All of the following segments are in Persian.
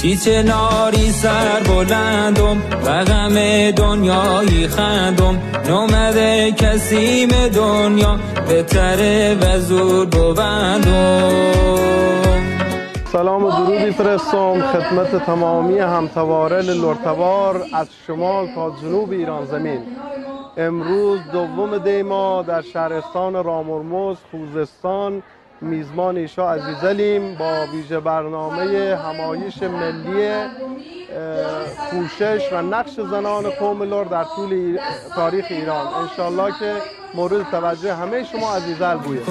چیچه ناری سر بلندم و غم دنیایی خندم نومده کسیم دنیا بهتره و زور بوندم. سلام و درودی فرستم خدمت تمامی همتوارل لرتبار از شمال تا جنوب ایران زمین. امروز دوم دی ماه در شهرستان رامهرمز خوزستان میزبان ایشا عزیزلیم با ویژه برنامه همایش ملی کوشش و نقش زنان قوم لر در طول تاریخ ایران. انشالله که مورد توجه همه شما عزیزل بوده.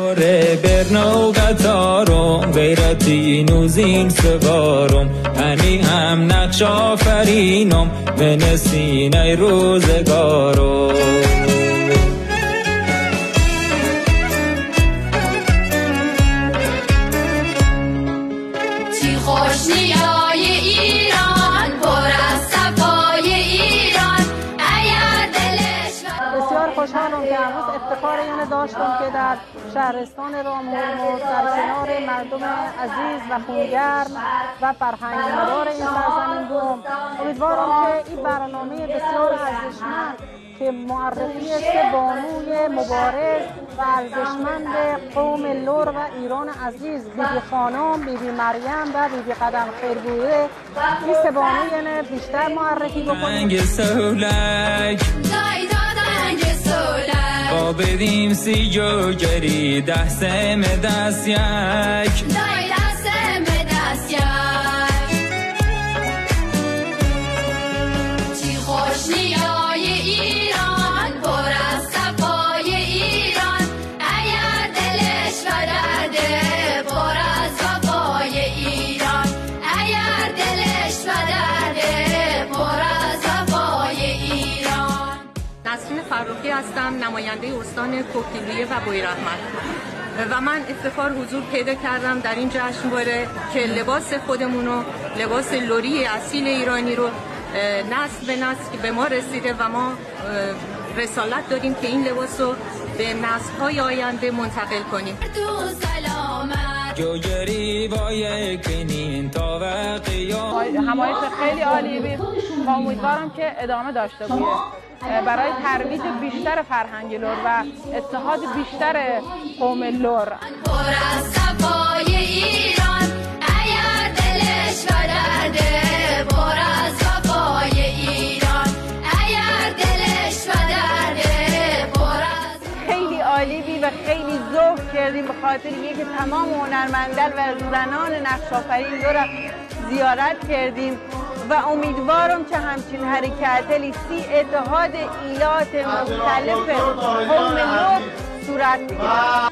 برنو قطارم غیرتی نوزین سوارم هنی هم نقش آفرینم به نسینه روزگارم. خوشحالم که امروز افتخار اینو داشتم که در شهرستان رامهرمز در کنار مردم عزیز و خونگرم و فرهنگ‌مدار این سرزمین بودم. امیدوارم که این برنامه بسیار ارزشمند که معرفی سه بانوی مبارز و ارزشمند قوم لر و ایران عزیز بیبی خانم، بیبی مریم و بیبی قدم خیر بوده، این سه بانوی بیشتر معرفی بکنیم. با بدیم سی جوگری ده سم دست یک دای دستم دست یک چی خوش نیای ایران پر از صفای ایران اگر دلش بدرده پر از وفای ایران اگر دلش بدرده پر از وفای ایران. نسرین فرخی هستم، نماینده استان کوهگیلویه و بویراحمد و من افتخار حضور پیدا کردم در این جشنواره که لباس خودمونو، لباس لری اصیل ایرانی رو نسل به نسل به ما رسیده و ما رسالت داریم که این لباس رو به نسل‌های آینده منتقل کنیم. همایش خیلی عالی بود و امیدوارم که ادامه داشته باشه برای ترویج بیشتر فرهنگ لر و اتحاد بیشتر قوم لر. خیلی عالی بی و خیلی ذوق کردیم به خاطر اینکه تمام هنرمندان و زنان نقش آفرین رو زیارت کردیم و امیدوارم که همچین حرکت لیستی اتحاد ایلات مختلف قوم لر صورت بگیرد.